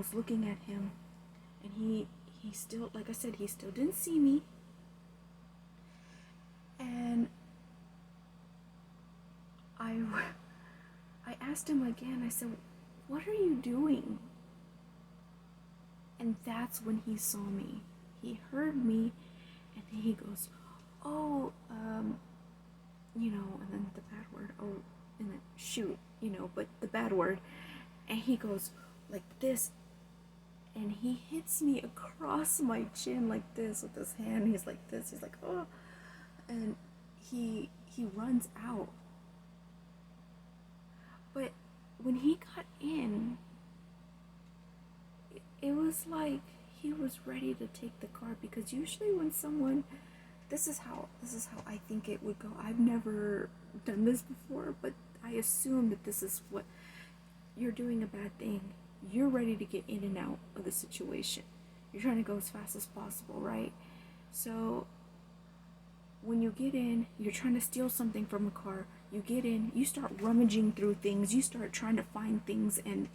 was looking at him, and he still, like I said, he still didn't see me. And I asked him again. I said, "What are you doing?" And that's when he saw me. He heard me, and then he goes, "Oh, and then the bad word, oh, and then shoot, but the bad word." And he goes like this, and he hits me across my chin like this with his hand. He's like this. He's like, "Oh," and he runs out. But when he got in, it was like he was ready to take the car, because usually when someone, this is how I think it would go. I've never done this before, but I assume that this is what you're doing. A bad thing, you're ready to get in and out of the situation. You're trying to go as fast as possible, right? So when you get in, you're trying to steal something from a car. You get in, you start rummaging through things, you start trying to find things, and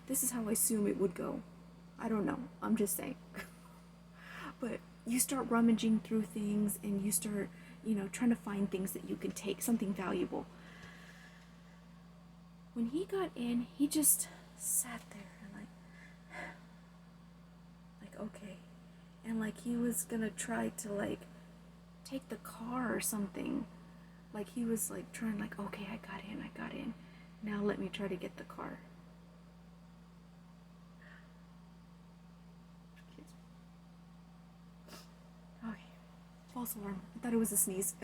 this is how I assume it would go. I don't know, I'm just saying. But you start rummaging through things, and you start, trying to find things that you can take, something valuable. When he got in, he just sat there and like okay. And like he was gonna try to like take the car or something. Like he was like trying, like, okay, I got in. Now let me try to get the car. Okay. False alarm. I thought it was a sneeze.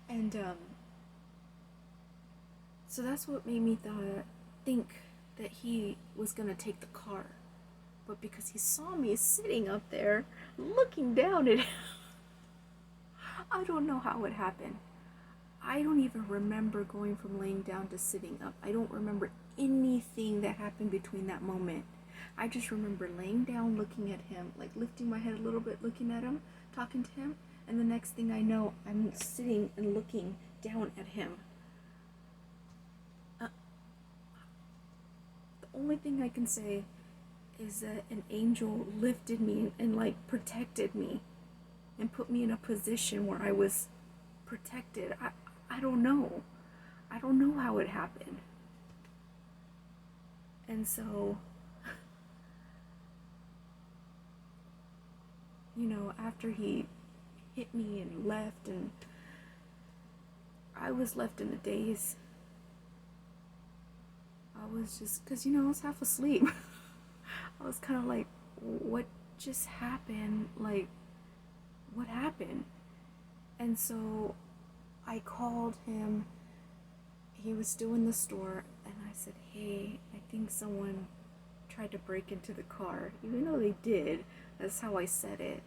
And so that's what made me think that he was gonna take the car. But because he saw me sitting up there looking down at him, I don't know how it happened. I don't even remember going from laying down to sitting up. I don't remember anything that happened between that moment. I just remember laying down, looking at him, like lifting my head a little bit, looking at him, talking to him, and the next thing I know, I'm sitting and looking down at him. The only thing I can say is that an angel lifted me and like protected me and put me in a position where I was protected. I don't know. I don't know how it happened. And so, after he hit me and left, and I was left in a daze. I was just, because, I was half asleep. I was kind of like, what just happened? Like, what happened? And so I called him. He was still in the store, and I said, "Hey, I think someone tried to break into the car." Even though they did, that's how I said it.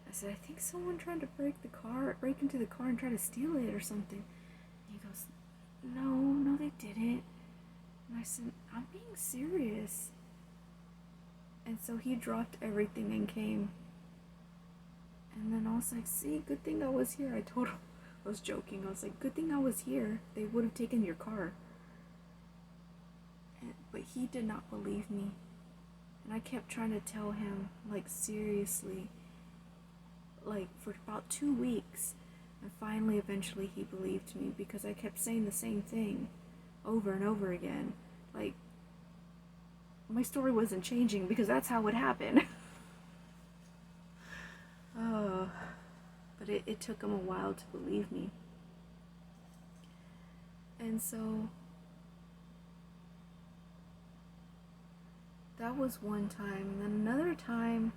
I said, "I think someone tried to break into the car and try to steal it or something." And he goes, No, they didn't." And I said, "I'm being serious." And so he dropped everything and came. And then I was like, "See, good thing I was here." I told him, I was joking. I was like, "Good thing I was here. They would have taken your car." But he did not believe me. And I kept trying to tell him, like, seriously, like, for about 2 weeks. And finally, eventually, he believed me, because I kept saying the same thing over and over again. Like, my story wasn't changing, because that's how it happened. But it took him a while to believe me. And so that was one time. And then another time,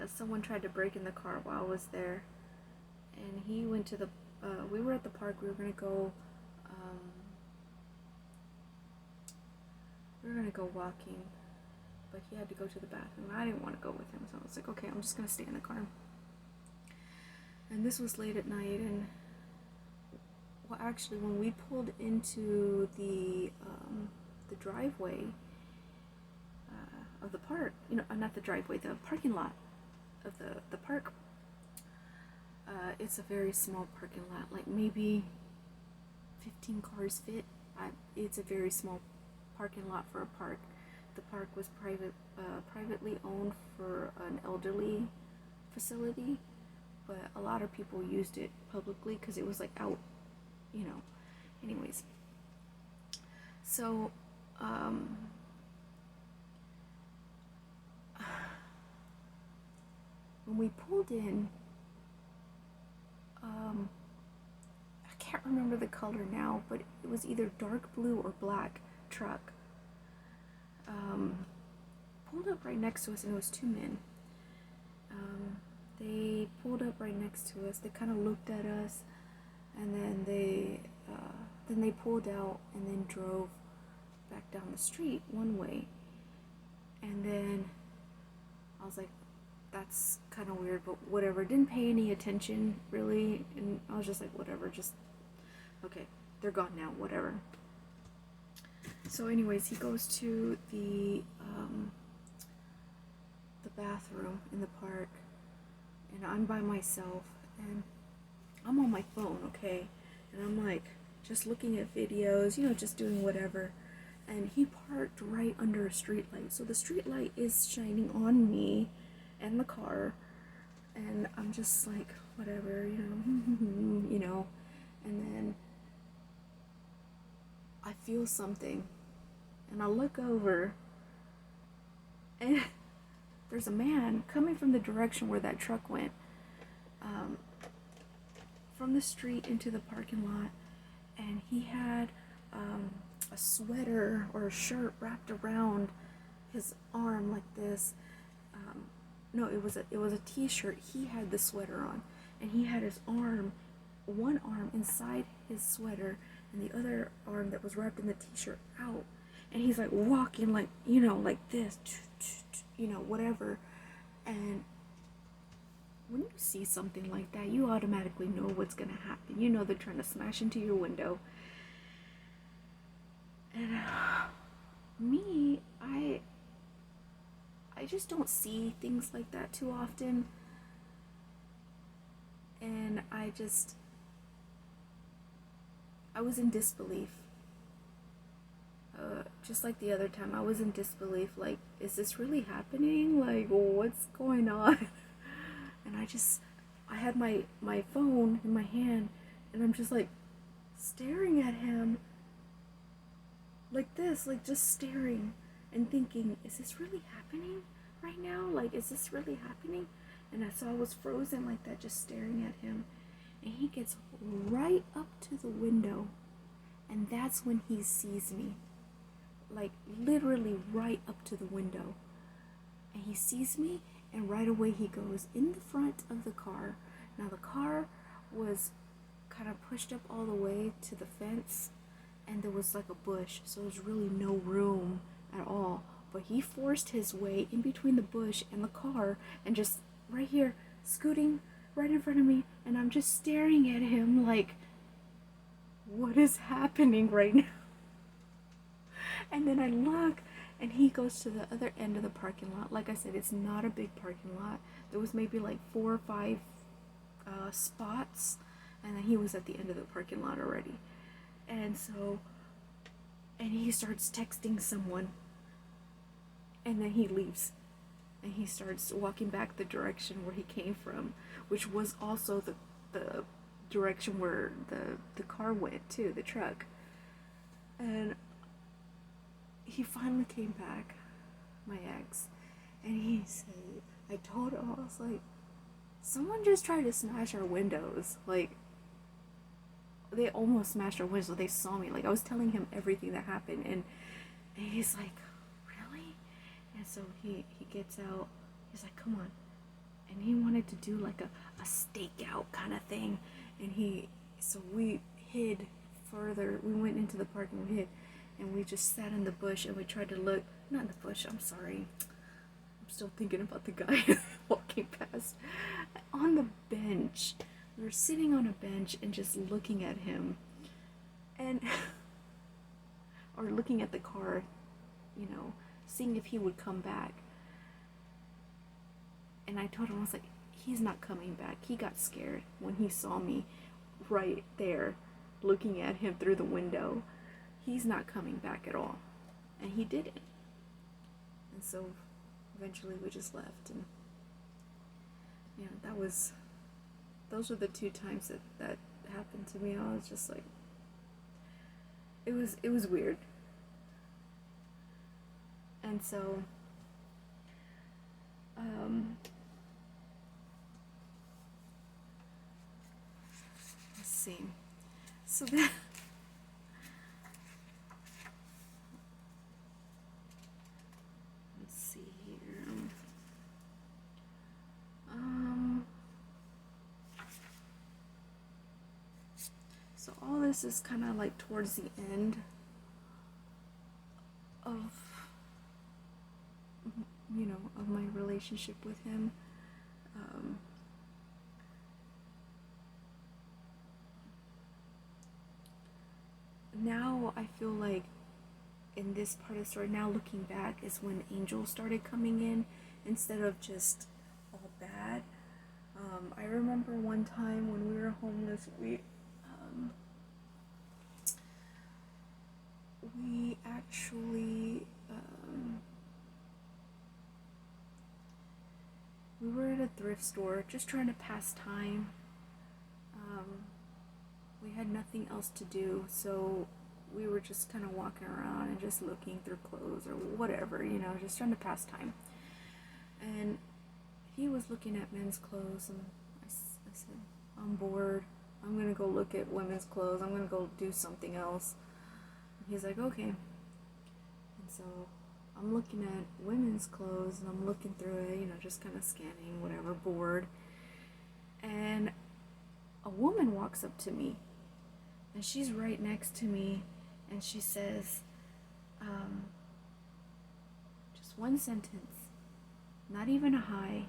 someone tried to break in the car while I was there. And he went to we were at the park. We were going to go, walking. But he had to go to the bathroom. I didn't want to go with him. So I was like, okay, I'm just going to stay in the car. And this was late at night, and actually, when we pulled into the driveway of the park, not the driveway, the parking lot of the park. It's a very small parking lot, like maybe 15 cars fit. It's a very small parking lot for a park. The park was privately owned for an elderly facility, but a lot of people used it publicly because it was like out, you know. Anyways, so when we pulled in, I can't remember the color now, but it was either dark blue or black truck. Pulled up right next to us, and it was two men. They pulled up right next to us. They kind of looked at us, and then they pulled out and then drove back down the street one way. And then I was like, that's kind of weird, but whatever. Didn't pay any attention really, and I was just like, whatever, just okay, they're gone now, whatever. So anyways, he goes to the bathroom in the park, and I'm by myself, and I'm on my phone, okay, and I'm like just looking at videos, you know, just doing whatever. And he parked right under a street light, so the street light is shining on me and the car, and I'm just like, whatever, you know, and then I feel something, and I look over, and there's a man coming from the direction where that truck went, from the street into the parking lot, and he had a sweater or a shirt wrapped around his arm like this. No, it was a t-shirt. He had the sweater on, and he had his one arm inside his sweater, and the other arm that was wrapped in the t-shirt out. And he's like walking like, you know, like this, you know, whatever. And when you see something like that, you automatically know what's gonna happen. You know they're trying to smash into your window. And me, I just don't see things like that too often. And I was in disbelief. Just like the other time, I was in disbelief, like, is this really happening? Like, what's going on? And I had my phone in my hand, and I'm just like staring at him like this, like just staring and thinking, is this really happening right now? Like, is this really happening? And so I was frozen like that, just staring at him. And he gets right up to the window, and that's when he sees me. Like, literally right up to the window. And he sees me, and right away he goes in the front of the car. Now the car was kind of pushed up all the way to the fence, and there was like a bush, so there's really no room at all. But he forced his way in between the bush and the car, and just right here, scooting right in front of me, and I'm just staring at him like, what is happening right now? And then I look, and he goes to the other end of the parking lot. Like I said, it's not a big parking lot. There was maybe like 4 or 5 spots, and then he was at the end of the parking lot already. And he starts texting someone, and then he leaves, and he starts walking back the direction where he came from, which was also the direction where the car went too, the truck. And he finally came back, my ex, and he said, I told him, I was like, someone just tried to smash our windows. Like, they almost smashed our windows. They saw me. Like, I was telling him everything that happened, and he's like, really? And so he gets out. He's like, come on. And he wanted to do like a stakeout kind of thing. And so we hid further. We went into the park and we hid. And we just sat in the bush, and we tried to look, not in the bush, I'm sorry. I'm still thinking about the guy walking past. On the bench. We were sitting on a bench and just looking at him. And, or looking at the car, you know, seeing if he would come back. And I told him, I was like, he's not coming back. He got scared when he saw me right there looking at him through the window. He's not coming back at all. and he didn't. And so eventually we just left, and those were the two times that happened to me. I was just like, it was weird. And so let's see. So then let's see here. So all this is kind of like towards the end of of my relationship with him. Now I feel like in this part of the story, now looking back, is when angels started coming in instead of just all bad. I remember one time when we were homeless, we actually we were at a thrift store just trying to pass time. We had nothing else to do, so we were just kind of walking around and just looking through clothes or whatever, just trying to pass time. And he was looking at men's clothes, and I said, I'm bored. I'm gonna go look at women's clothes. I'm gonna go do something else. And he's like, okay. And so I'm looking at women's clothes, and I'm looking through it, just kind of scanning, whatever, bored. And a woman walks up to me, and she's right next to me, and she says, just one sentence, not even a hi,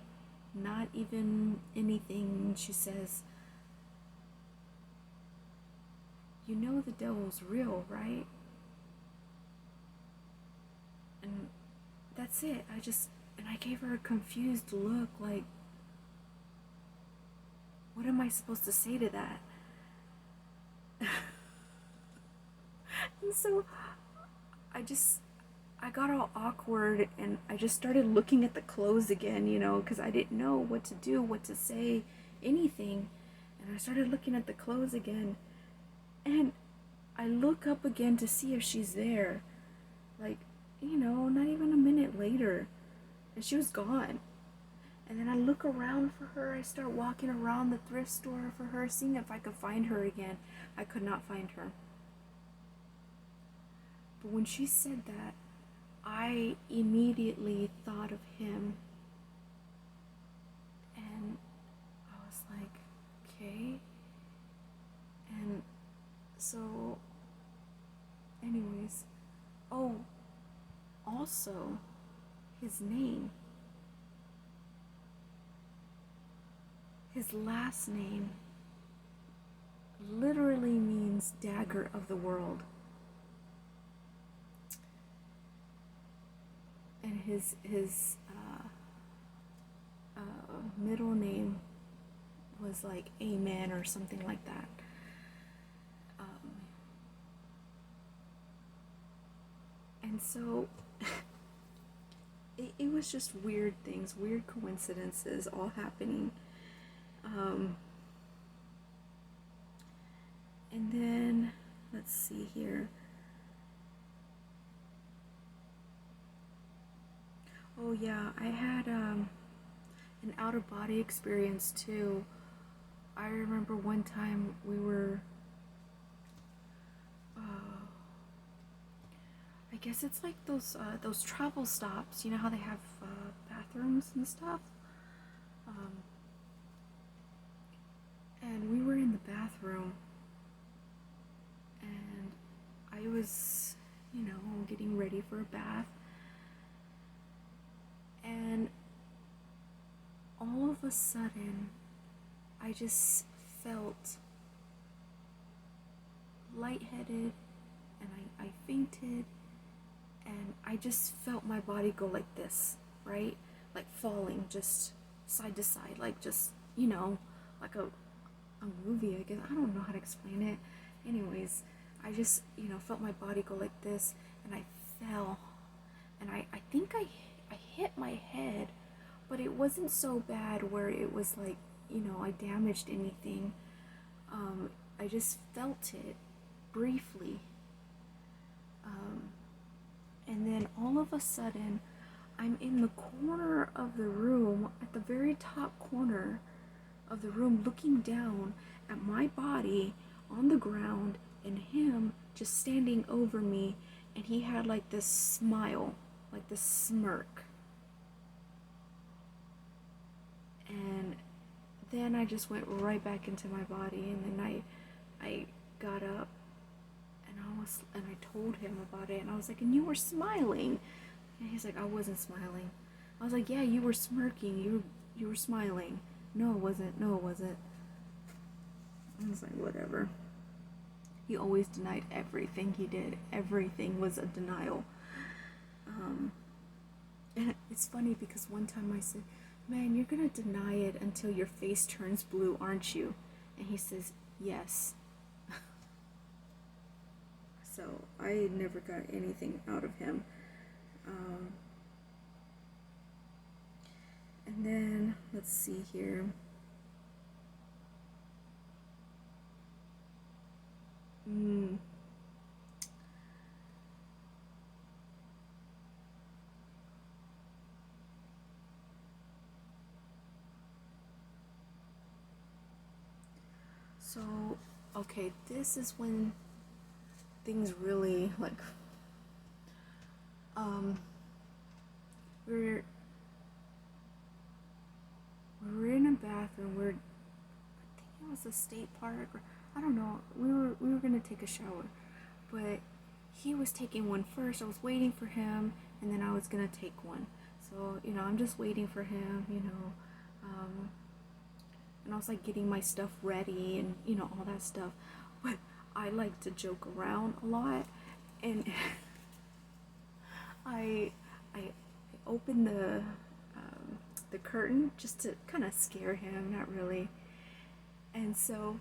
not even anything. She says, you know the devil's real, right? And that's it. I gave her a confused look, like, what am I supposed to say to that? And so I got all awkward, and I just started looking at the clothes again, because I didn't know what to do, what to say, anything. And I started looking at the clothes again, and I look up again to see if she's there. Like, not even a minute later, and she was gone. And then I look around for her. I start walking around the thrift store for her, seeing if I could find her again. I could not find her. But when she said that, I immediately thought of him. And I was like, okay. And so, anyways, also, his name. His last name literally means dagger of the world. And his middle name was like Amen or something like that. And so it was just weird things, weird coincidences all happening. And then, let's see here. Oh yeah, I had an out-of-body experience too. I remember one time we were, I guess it's like those travel stops. You know how they have bathrooms and stuff. And we were in the bathroom, and I was, getting ready for a bath. And all of a sudden, I just felt lightheaded, and I fainted, and I just felt my body go like this, right? Like falling just side to side, like just, like a movie, I guess. I don't know how to explain it. Anyways, I just, felt my body go like this, and I fell my head, but it wasn't so bad where it was like, I damaged anything. I just felt it briefly. And then all of a sudden, I'm in the corner of the room, at the very top corner of the room, looking down at my body on the ground and him just standing over me, and he had like this smile, like this smirk. And then I just went right back into my body, and then I got up, and I told him about it, and I was like, and you were smiling. And he's like, I wasn't smiling. I was like, yeah, you were smirking, you were smiling. No, it wasn't. No, it wasn't. I was like, whatever. He always denied everything he did. Everything was a denial. And it's funny because one time I said, man, you're gonna deny it until your face turns blue, aren't you? And he says, yes. So I never got anything out of him. And then, let's see here. So, okay, this is when things really, like, we're in a bathroom. I think it was a state park, or I don't know. We were gonna take a shower, but he was taking one first. I was waiting for him, and then I was gonna take one. So I'm just waiting for him. And I was like getting my stuff ready and all that stuff. But I like to joke around a lot, and I opened the curtain just to kind of scare him, not really. And so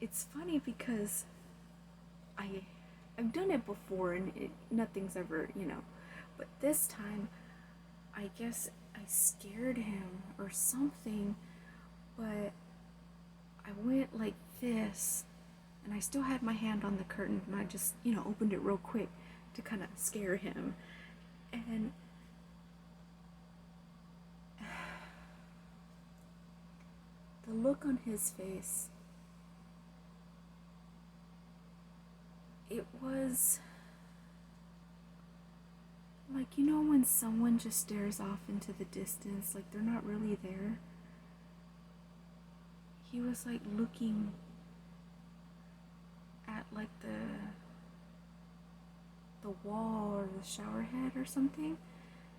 it's funny because I've done it before, and nothing's ever, but this time I guess I scared him or something, but I went like this, and I still had my hand on the curtain, and I just opened it real quick to kind of scare him. And the look on his face, it was like, when someone just stares off into the distance, like they're not really there. He was like looking at like the wall or the shower head or something,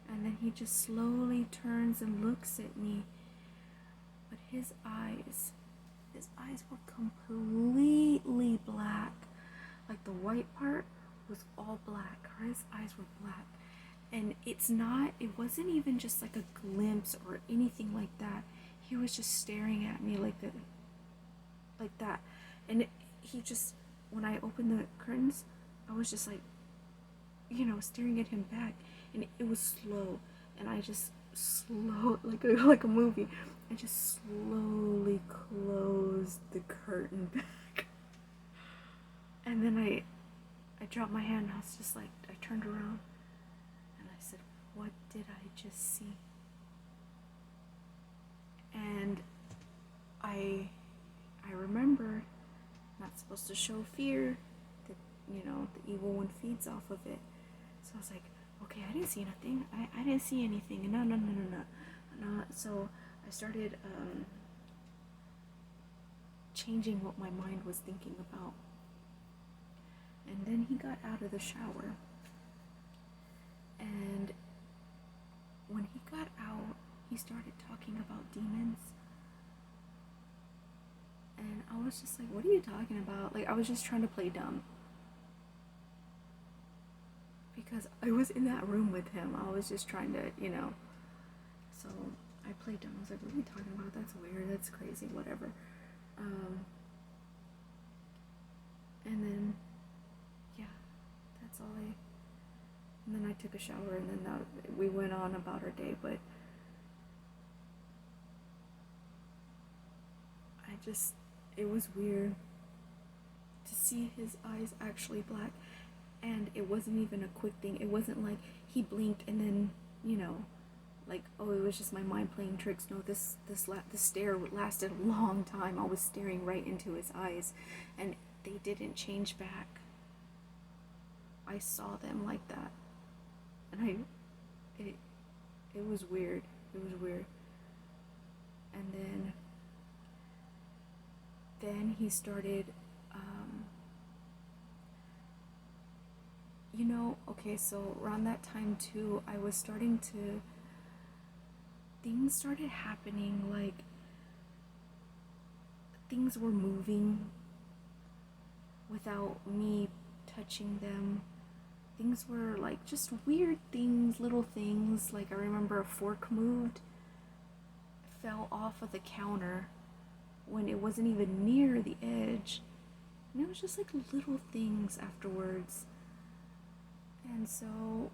and then he just slowly turns and looks at me. But his eyes were completely black. Like the white part was all black. His eyes were black. And it wasn't even just like a glimpse or anything like that. He was just staring at me like that. And when I opened the curtains, I was just like, staring at him back. And it was slow. And I just like a movie. I just slowly closed the curtain back. And then I dropped my hand, and I was just like, I turned around, and I said, what did I just see? And I remembered, not supposed to show fear, that, the evil one feeds off of it. So I was like, okay, I didn't see nothing. I didn't see anything. No. So I started changing what my mind was thinking about. And then he got out of the shower. And when he got out, he started talking about demons. And I was just like, what are you talking about? Like, I was just trying to play dumb. Because I was in that room with him. I was just trying to, So I played dumb. I was like, what are you talking about? That's weird. That's crazy. Whatever. And then, yeah, that's all I And then I took a shower, and then we went on about our day. But it was weird to see his eyes actually black. And it wasn't even a quick thing. It wasn't like he blinked and then, like, oh, it was just my mind playing tricks. No, this stare lasted a long time. I was staring right into his eyes, and they didn't change back. I saw them like that, and it was weird. It was weird. And then he started, okay, so around that time too, I was starting to, things started happening, like, things were moving without me touching them. Things were like just weird things, little things. Like, I remember a fork moved, fell off of the counter when it wasn't even near the edge. And it was just like little things afterwards. And so,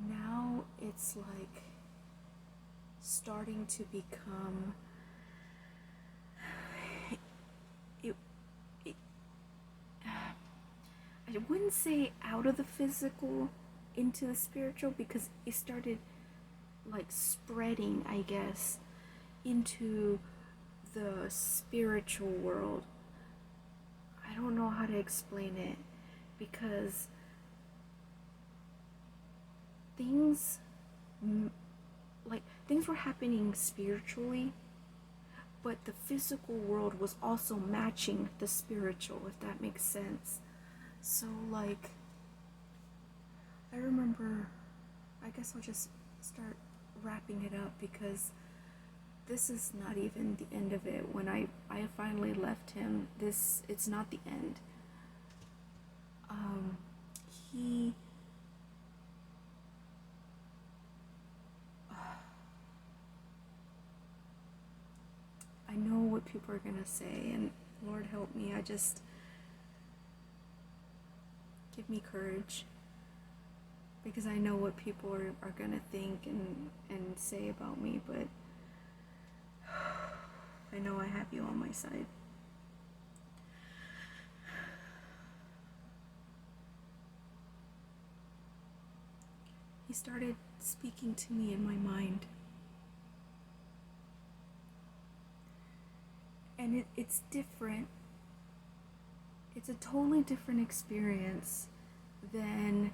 now it's like starting to become, I wouldn't say out of the physical into the spiritual, because it started like spreading, I guess, into the spiritual world. I don't know how to explain it, because things were happening spiritually, but the physical world was also matching the spiritual, if that makes sense. So, like, I remember, I guess I'll just start wrapping it up, because this is not even the end of it. When I finally left him, it's not the end. I know what people are gonna say, and Lord help me, give me courage, because I know what people are gonna think and say about me, but I know I have you on my side. He started speaking to me in my mind. And it's different. It's a totally different experience than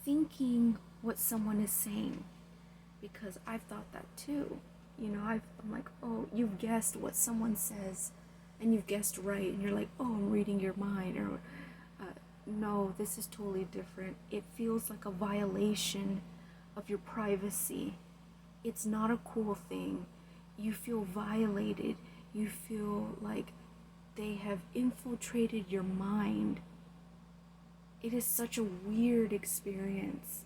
thinking what someone is saying, because I've thought that too. I'm like, oh, you've guessed what someone says, and you've guessed right, and you're like, oh, I'm reading your mind, or no, this is totally different. It feels like a violation of your privacy. It's not a cool thing. You feel violated. You feel like they have infiltrated your mind. It is such a weird experience.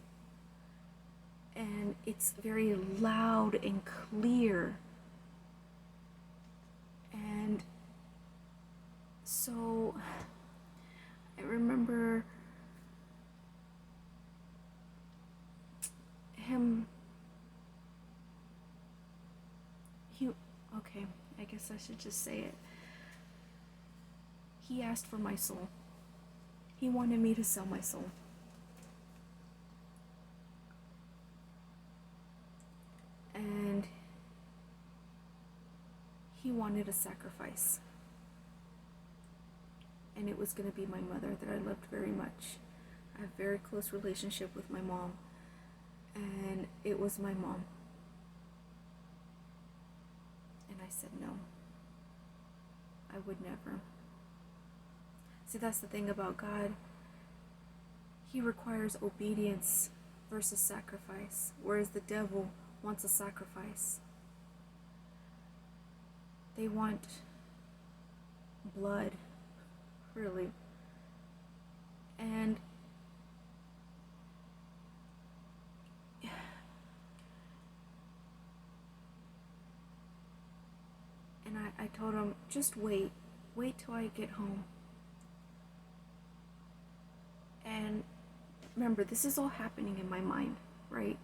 And it's very loud and clear. And so I remember him, okay, I guess I should just say it. He asked for my soul. He wanted me to sell my soul. And he wanted a sacrifice. And it was going to be my mother that I loved very much. I have a very close relationship with my mom. And it was my mom. And I said no. I would never. See, that's the thing about God. He requires obedience versus sacrifice, whereas the devil wants a sacrifice. They want blood, really. And told him, just wait. Wait till I get home. And remember, this is all happening in my mind, right?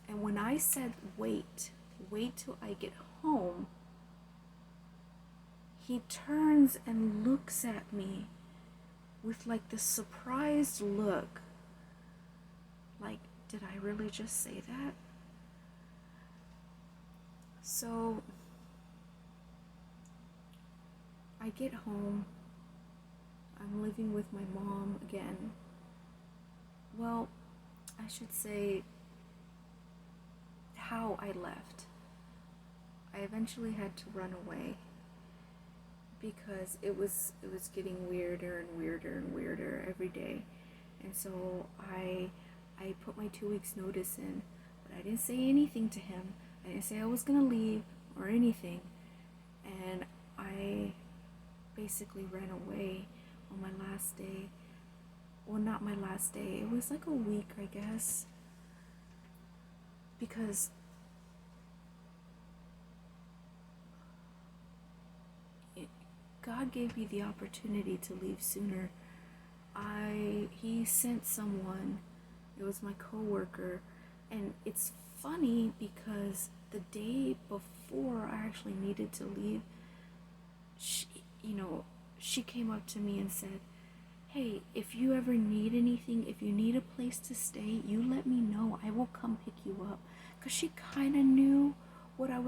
And when I said wait till I get home, he turns and looks at me with like this surprised look. Like, did I really just say that? So I get home. I'm living with my mom again. Well, I should say how I left. I eventually had to run away because it was getting weirder and weirder and weirder every day. And so I put my 2 weeks notice in, but I didn't say anything to him. I didn't say I was gonna leave or anything. And I basically ran away on my last day. Well, not my last day. It was like a week, I guess. Because God gave me the opportunity to leave sooner. He sent someone. It was my coworker, and it's funny because the day before I actually needed to leave, she came up to me and said, "Hey, if you ever need anything, if you need a place to stay, you let me know. I will come pick you up." Because she kind of knew what I was